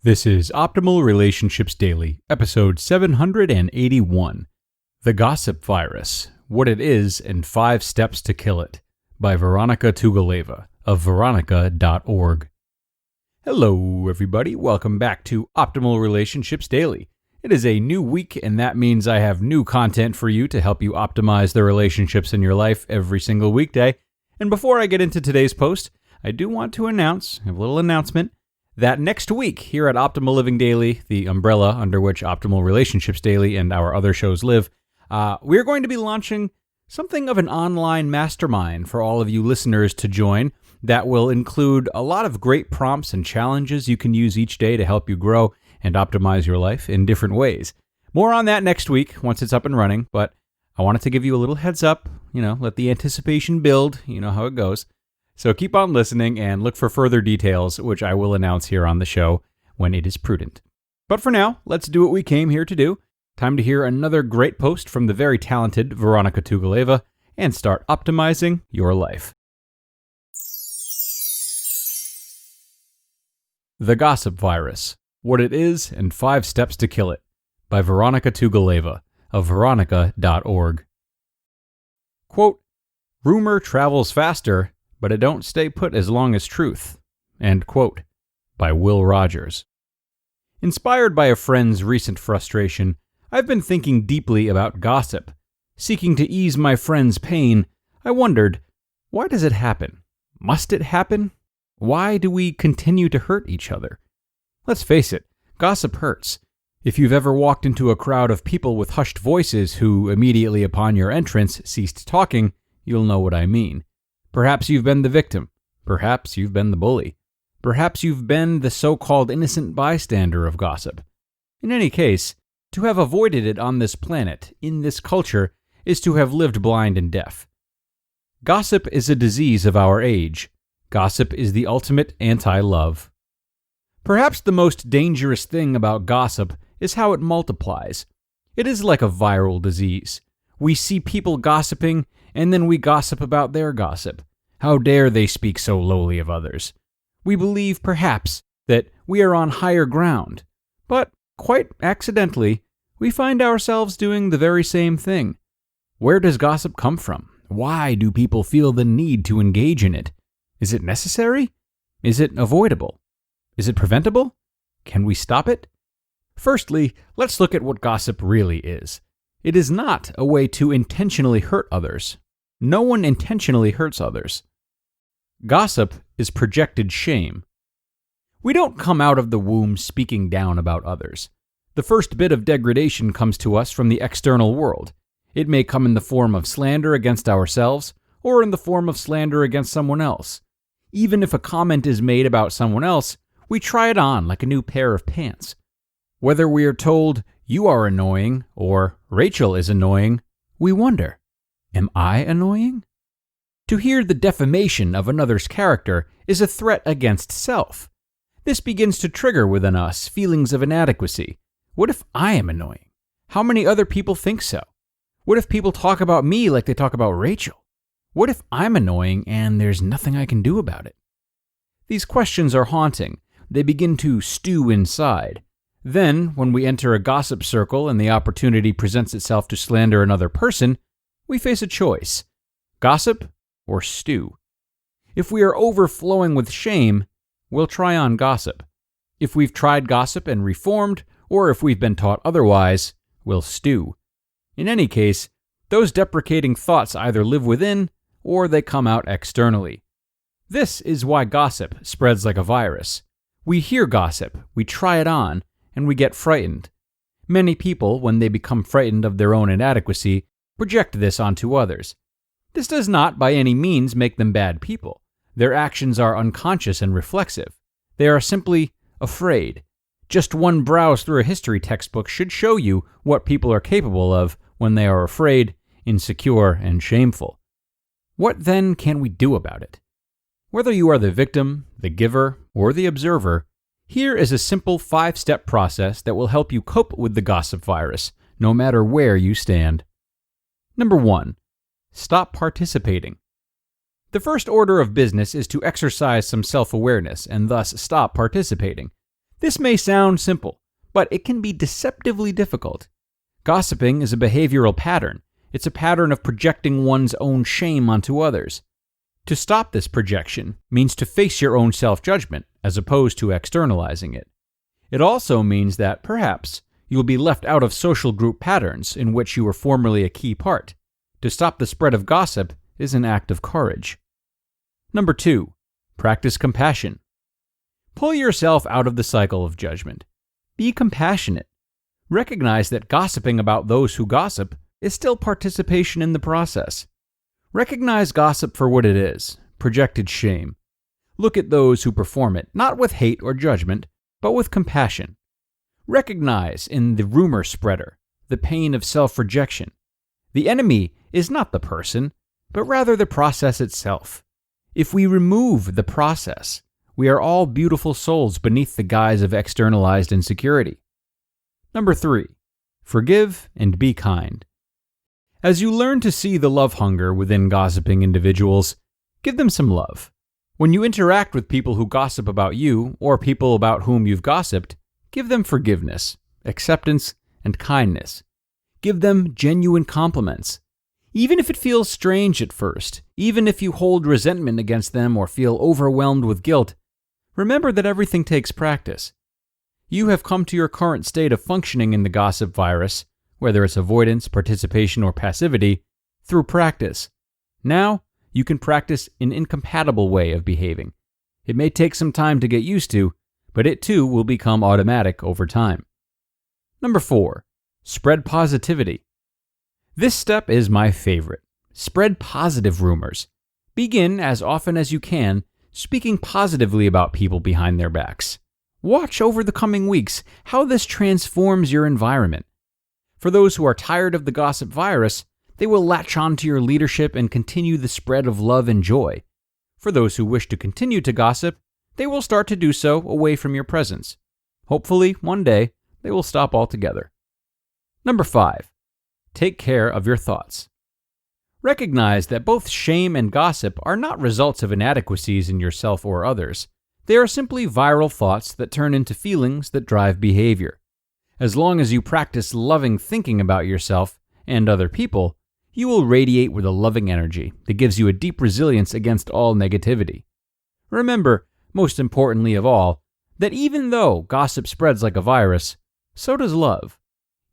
This is Optimal Relationships Daily, episode 781, The Gossip Virus, What It Is and 5 Steps to Kill It, by Vironika Tugaleva of Vironika.org. Hello, everybody. Welcome back to Optimal Relationships Daily. It is a new week, and that means I have new content for you to help you optimize the relationships in your life every single weekday. And before I get into today's post, I do want to announce, a little announcement, that next week here at Optimal Living Daily, the umbrella under which Optimal Relationships Daily and our other shows live, we're going to be launching something of an online mastermind for all of you listeners to join that will include a lot of great prompts and challenges you can use each day to help you grow and optimize your life in different ways. More on that next week once it's up and running, but I wanted to give you a little heads up, let the anticipation build, you know how it goes. So keep on listening and look for further details, which I will announce here on the show when it is prudent. But for now, let's do what we came here to do. Time to hear another great post from the very talented Vironika Tugaleva and start optimizing your life. The Gossip Virus, What It Is and 5 Steps to Kill It, by Vironika Tugaleva of Vironika.org. Quote, "Rumor travels faster, but it don't stay put as long as truth." End quote, by Will Rogers. Inspired by a friend's recent frustration, I've been thinking deeply about gossip. Seeking to ease my friend's pain, I wondered, why does it happen? Must it happen? Why do we continue to hurt each other? Let's face it, gossip hurts. If you've ever walked into a crowd of people with hushed voices who, immediately upon your entrance, ceased talking, you'll know what I mean. Perhaps you've been the victim. Perhaps you've been the bully. Perhaps you've been the so-called innocent bystander of gossip. In any case, to have avoided it on this planet, in this culture, is to have lived blind and deaf. Gossip is a disease of our age. Gossip is the ultimate anti-love. Perhaps the most dangerous thing about gossip is how it multiplies. It is like a viral disease. We see people gossiping, and then we gossip about their gossip. How dare they speak so lowly of others? We believe, perhaps, that we are on higher ground, but, quite accidentally, we find ourselves doing the very same thing. Where does gossip come from? Why do people feel the need to engage in it? Is it necessary? Is it avoidable? Is it preventable? Can we stop it? Firstly, let's look at what gossip really is. It is not a way to intentionally hurt others. No one intentionally hurts others. Gossip is projected shame. We don't come out of the womb speaking down about others. The first bit of degradation comes to us from the external world. It may come in the form of slander against ourselves, or in the form of slander against someone else. Even if a comment is made about someone else, we try it on like a new pair of pants. Whether we are told, "You are annoying," or "Rachel is annoying," we wonder, am I annoying? To hear the defamation of another's character is a threat against self. This begins to trigger within us feelings of inadequacy. What if I am annoying? How many other people think so? What if people talk about me like they talk about Rachel? What if I'm annoying and there's nothing I can do about it? These questions are haunting. They begin to stew inside. Then, when we enter a gossip circle and the opportunity presents itself to slander another person, we face a choice: gossip or stew. If we are overflowing with shame, we'll try on gossip. If we've tried gossip and reformed, or if we've been taught otherwise, we'll stew. In any case, those deprecating thoughts either live within or they come out externally. This is why gossip spreads like a virus. We hear gossip, we try it on, and we get frightened. Many people, when they become frightened of their own inadequacy, project this onto others. This does not by any means make them bad people. Their actions are unconscious and reflexive. They are simply afraid. Just one browse through a history textbook should show you what people are capable of when they are afraid, insecure, and shameful. What then can we do about it? Whether you are the victim, the giver, or the observer, here is a simple 5-step process that will help you cope with the gossip virus, no matter where you stand. Number 1. Stop participating. The first order of business is to exercise some self-awareness and thus stop participating. This may sound simple, but it can be deceptively difficult. Gossiping is a behavioral pattern. It's a pattern of projecting one's own shame onto others. To stop this projection means to face your own self-judgment as opposed to externalizing it. It also means that, perhaps, you will be left out of social group patterns in which you were formerly a key part. To stop the spread of gossip is an act of courage. Number 2, practice compassion. Pull yourself out of the cycle of judgment. Be compassionate. Recognize that gossiping about those who gossip is still participation in the process. Recognize gossip for what it is, projected shame. Look at those who perform it, not with hate or judgment, but with compassion. Recognize in the rumor spreader the pain of self-rejection. The enemy is not the person, but rather the process itself. If we remove the process, we are all beautiful souls beneath the guise of externalized insecurity. Number 3, forgive and be kind. As you learn to see the love hunger within gossiping individuals, give them some love. When you interact with people who gossip about you or people about whom you've gossiped, give them forgiveness, acceptance, and kindness. Give them genuine compliments. Even if it feels strange at first, even if you hold resentment against them or feel overwhelmed with guilt, remember that everything takes practice. You have come to your current state of functioning in the gossip virus, whether it's avoidance, participation, or passivity, through practice. Now, you can practice an incompatible way of behaving. It may take some time to get used to, but it too will become automatic over time. Number 4, spread positivity. This step is my favorite. Spread positive rumors. Begin, as often as you can, speaking positively about people behind their backs. Watch over the coming weeks how this transforms your environment. For those who are tired of the gossip virus, they will latch on to your leadership and continue the spread of love and joy. For those who wish to continue to gossip, they will start to do so away from your presence. Hopefully, one day, they will stop altogether. Number 5, take care of your thoughts. Recognize that both shame and gossip are not results of inadequacies in yourself or others. They are simply viral thoughts that turn into feelings that drive behavior. As long as you practice loving thinking about yourself and other people, you will radiate with a loving energy that gives you a deep resilience against all negativity. Remember, most importantly of all, that even though gossip spreads like a virus, so does love.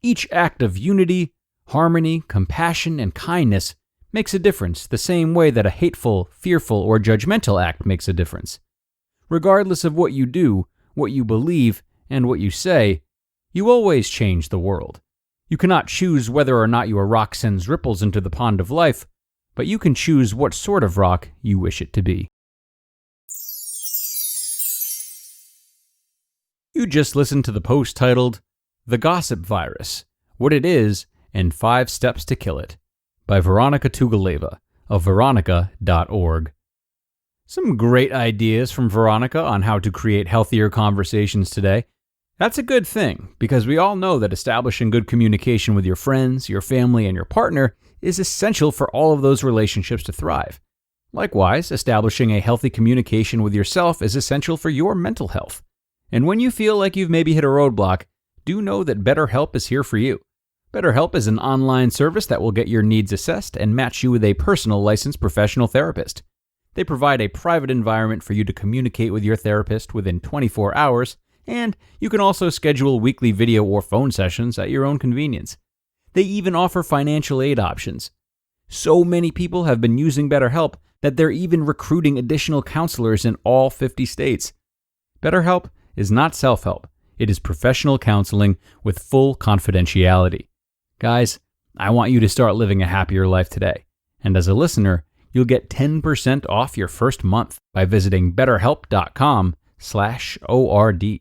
Each act of unity, harmony, compassion, and kindness makes a difference the same way that a hateful, fearful, or judgmental act makes a difference. Regardless of what you do, what you believe, and what you say, you always change the world. You cannot choose whether or not your rock sends ripples into the pond of life, but you can choose what sort of rock you wish it to be. You just listened to the post titled, The Gossip Virus, What It Is, and 5 Steps to Kill It, by Vironika Tugaleva of Vironika.org. Some great ideas from Vironika on how to create healthier conversations today. That's a good thing, because we all know that establishing good communication with your friends, your family, and your partner is essential for all of those relationships to thrive. Likewise, establishing a healthy communication with yourself is essential for your mental health. And when you feel like you've maybe hit a roadblock, do know that BetterHelp is here for you. BetterHelp is an online service that will get your needs assessed and match you with a personal licensed professional therapist. They provide a private environment for you to communicate with your therapist within 24 hours, and you can also schedule weekly video or phone sessions at your own convenience. They even offer financial aid options. So many people have been using BetterHelp that they're even recruiting additional counselors in all 50 states. BetterHelp is not self-help. It is professional counseling with full confidentiality. Guys, I want you to start living a happier life today. And as a listener, you'll get 10% off your first month by visiting betterhelp.com/ORD.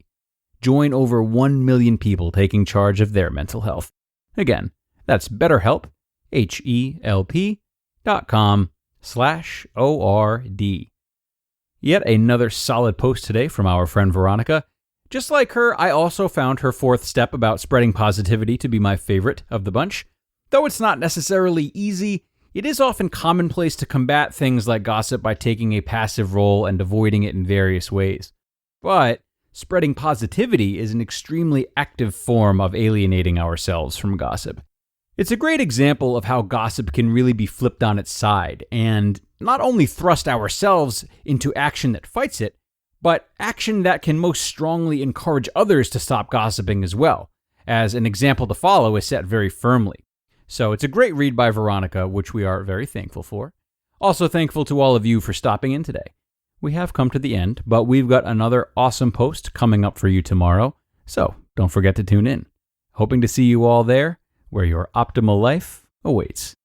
Join over 1 million people taking charge of their mental health. Again, that's BetterHelp, HELP.com/ORD. Yet another solid post today from our friend Vironika. Just like her, I also found her 4th step about spreading positivity to be my favorite of the bunch. Though it's not necessarily easy, it is often commonplace to combat things like gossip by taking a passive role and avoiding it in various ways. But spreading positivity is an extremely active form of alienating ourselves from gossip. It's a great example of how gossip can really be flipped on its side and not only thrust ourselves into action that fights it, but action that can most strongly encourage others to stop gossiping as well, as an example to follow is set very firmly. So it's a great read by Vironika, which we are very thankful for. Also thankful to all of you for stopping in today. We have come to the end, but we've got another awesome post coming up for you tomorrow, so don't forget to tune in. Hoping to see you all there, where your optimal life awaits.